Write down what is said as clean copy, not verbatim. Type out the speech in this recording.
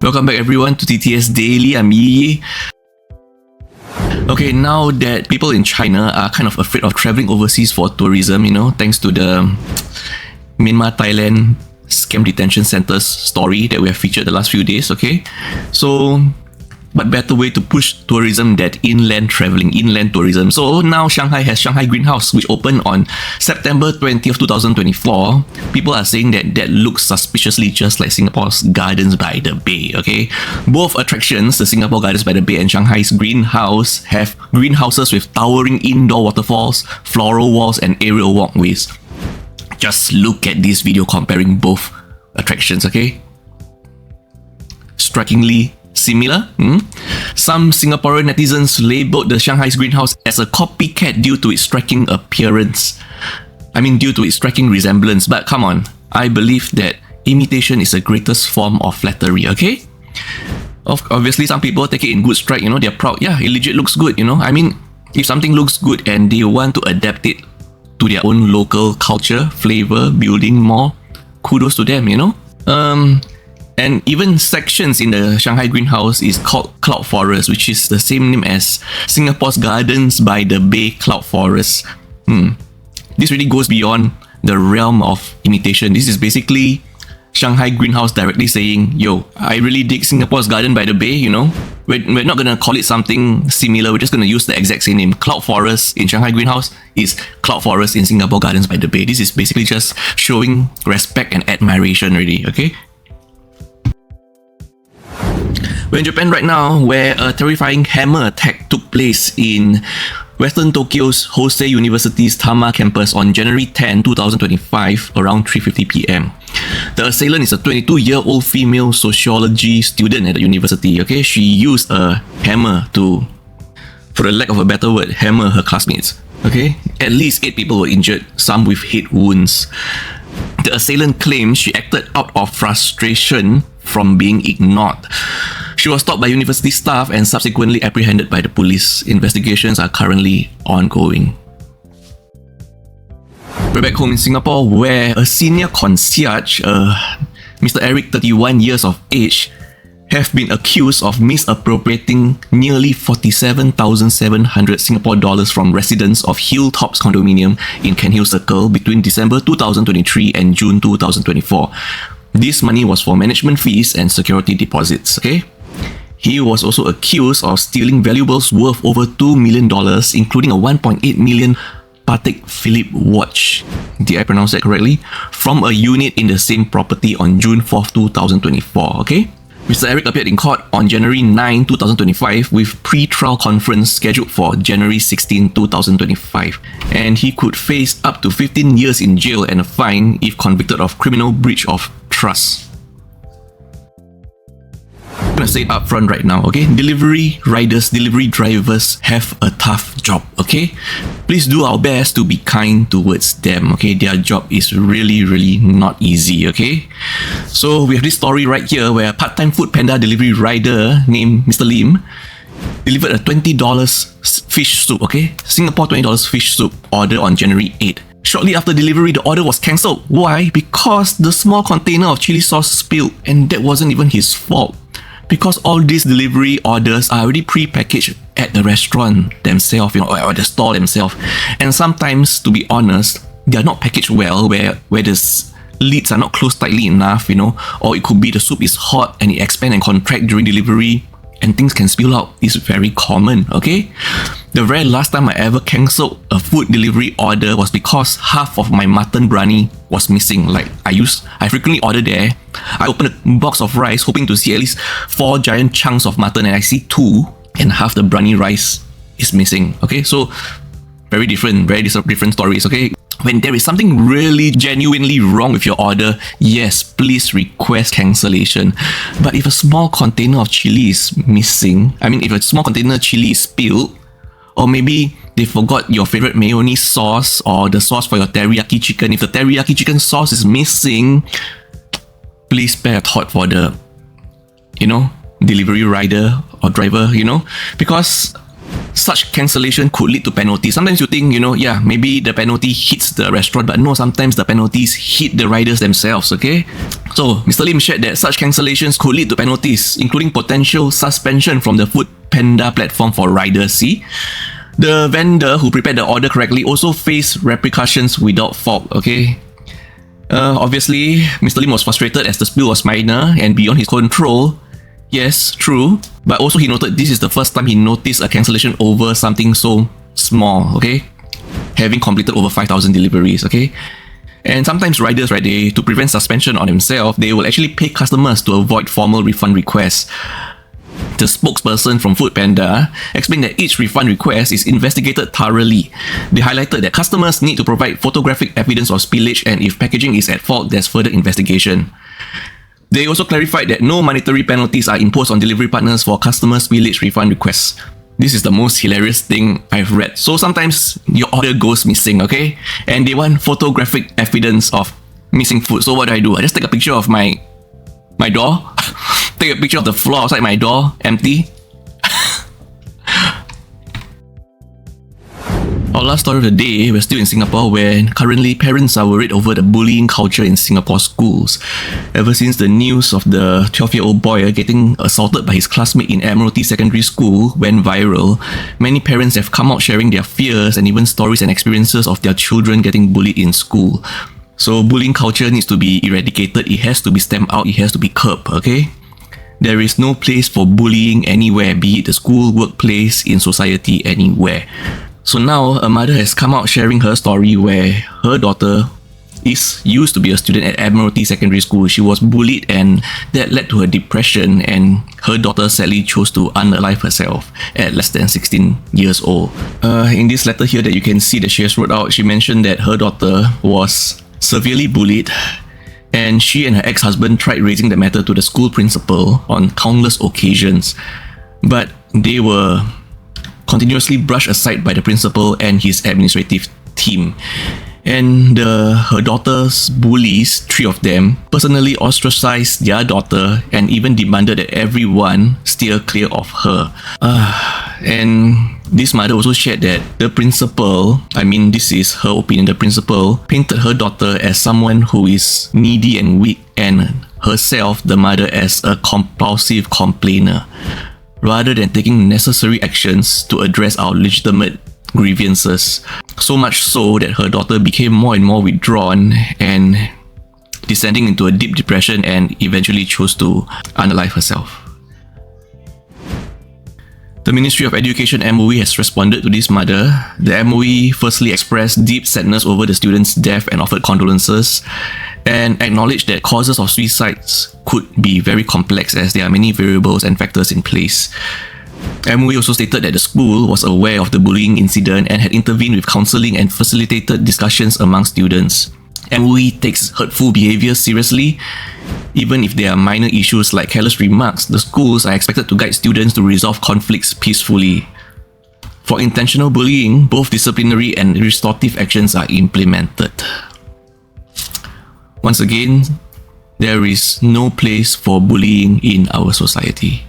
Welcome back everyone to TTS Daily. I'm Yi. Okay, now that people in China are kind of afraid of traveling overseas for tourism, thanks to the Myanmar, Thailand scam detention centers story that we have featured the last few days, okay? So, but better way to push tourism than inland tourism. So now Shanghai has Shanghai Greenhouse, which opened on September 20th, 2024. People are saying that looks suspiciously just like Singapore's Gardens by the Bay, okay? Both attractions, the Singapore Gardens by the Bay and Shanghai's Greenhouse, have greenhouses with towering indoor waterfalls, floral walls and aerial walkways. Just look at this video comparing both attractions, okay? Strikingly similar. Some Singaporean netizens labelled the Shanghai's Greenhouse as a copycat due to its striking appearance. Due to its striking resemblance. But come on, I believe that imitation is the greatest form of flattery, okay? Obviously, some people take it in good stride, they're proud. Yeah, it legit looks good, If something looks good and they want to adapt it to their own local culture, flavor, building more, kudos to them, And even sections in the Shanghai Greenhouse is called Cloud Forest, which is the same name as Singapore's Gardens by the Bay Cloud Forest. This really goes beyond the realm of imitation. This is basically Shanghai Greenhouse directly saying, yo, I really dig Singapore's Garden by the Bay, We're not going to call it something similar. We're just going to use the exact same name. Cloud Forest in Shanghai Greenhouse is Cloud Forest in Singapore Gardens by the Bay. This is basically just showing respect and admiration already, okay? We're in Japan right now, where a terrifying hammer attack took place in Western Tokyo's Hosei University's Tama campus on January 10, 2025, around 3:50 p.m. The assailant is a 22-year-old female sociology student at the university, okay? She used a hammer to, for the lack of a better word, hammer her classmates, okay? At least 8 people were injured, some with head wounds. The assailant claims she acted out of frustration from being ignored. She was stopped by university staff and subsequently apprehended by the police. Investigations are currently ongoing. We're back home in Singapore, where a senior concierge, Mr. Eric, 31 years of age, have been accused of misappropriating nearly 47,700 Singapore dollars from residents of Hilltops condominium in Cairnhill Circle between December 2023 and June 2024. This money was for management fees and security deposits, okay? He was also accused of stealing valuables worth over $2 million, including a 1.8 million Patek Philippe watch, did I pronounce that correctly, from a unit in the same property on June 4th, 2024, okay? Mr. Eric appeared in court on January 9, 2025 with pre-trial conference scheduled for January 16, 2025, and he could face up to 15 years in jail and a fine if convicted of criminal breach of trust. I'm gonna say it up front right now, okay? Delivery riders, delivery drivers have a tough job, okay? Please do our best to be kind towards them, okay? Their job is really, really not easy, okay? So we have this story right here where a part-time food Panda delivery rider named Mr. Lim delivered a $20 fish soup, okay? Singapore $20 fish soup order on January 8. Shortly after delivery, the order was cancelled. Why? Because the small container of chili sauce spilled, and that wasn't even his fault. Because all these delivery orders are already pre-packaged at the restaurant themselves, or the store themselves. And sometimes, to be honest, they are not packaged well, where the lids are not closed tightly enough, or it could be the soup is hot and it expands and contracts during delivery, and things can spill out. It's very common, okay? The very last time I ever cancelled a food delivery order was because half of my mutton biryani was missing. I frequently order there. I open a box of rice hoping to see at least 4 giant chunks of mutton, and I see 2 and half the biryani rice is missing, okay? So very different stories, okay? When there is something really genuinely wrong with your order, yes, please request cancellation. But if a small container of chili is missing, if a small container of chili is spilled, or maybe they forgot your favorite mayonnaise sauce or the sauce for your teriyaki chicken, if the teriyaki chicken sauce is missing, please spare a thought for the, delivery rider or driver, because such cancellation could lead to penalties. Sometimes you think, maybe the penalty hits the restaurant, but no, sometimes the penalties hit the riders themselves, okay? So, Mr. Lim shared that such cancellations could lead to penalties, including potential suspension from the Food Panda platform for riders. See? The vendor who prepared the order correctly also faced repercussions without fault, okay? Obviously, Mr. Lim was frustrated as the spill was minor and beyond his control. Yes, true. But also he noted this is the first time he noticed a cancellation over something so small, okay? Having completed over 5,000 deliveries, okay? And sometimes riders, right, to prevent suspension on themselves, they will actually pay customers to avoid formal refund requests. The spokesperson from Food Panda explained that each refund request is investigated thoroughly. They highlighted that customers need to provide photographic evidence of spillage, and if packaging is at fault, there's further investigation. They also clarified that no monetary penalties are imposed on delivery partners for customer spillage refund requests. This is the most hilarious thing I've read. So sometimes your order goes missing, okay? And they want photographic evidence of missing food. So what do? I just take a picture of my door, take a picture of the floor outside my door, empty. Our last story of the day, we're still in Singapore, where currently parents are worried over the bullying culture in Singapore schools. Ever since the news of the 12-year-old boy getting assaulted by his classmate in Admiralty Secondary School went viral, many parents have come out sharing their fears and even stories and experiences of their children getting bullied in school. So bullying culture needs to be eradicated, it has to be stamped out, it has to be curbed, okay? There is no place for bullying anywhere, be it the school, workplace, in society, anywhere. So now, a mother has come out sharing her story where her daughter used to be a student at Admiralty Secondary School. She was bullied and that led to her depression, and her daughter sadly chose to unalive herself at less than 16 years old. In this letter here that you can see that she has wrote out, she mentioned that her daughter was severely bullied, and she and her ex-husband tried raising the matter to the school principal on countless occasions, but they were continuously brushed aside by the principal and his administrative team. And her daughter's bullies, 3 of them, personally ostracized their daughter and even demanded that everyone steer clear of her. And this mother also shared that the principal, this is her opinion, the principal painted her daughter as someone who is needy and weak, and herself, the mother, as a compulsive complainer, rather than taking necessary actions to address our legitimate grievances. So much so that her daughter became more and more withdrawn and descending into a deep depression and eventually chose to unalive herself. The Ministry of Education MOE has responded to this mother. The MOE firstly expressed deep sadness over the student's death and offered condolences, and acknowledged that causes of suicides could be very complex as there are many variables and factors in place. MOE also stated that the school was aware of the bullying incident and had intervened with counselling and facilitated discussions among students. MOE takes hurtful behaviour seriously. Even if there are minor issues like careless remarks, the schools are expected to guide students to resolve conflicts peacefully. For intentional bullying, both disciplinary and restorative actions are implemented. Once again, there is no place for bullying in our society.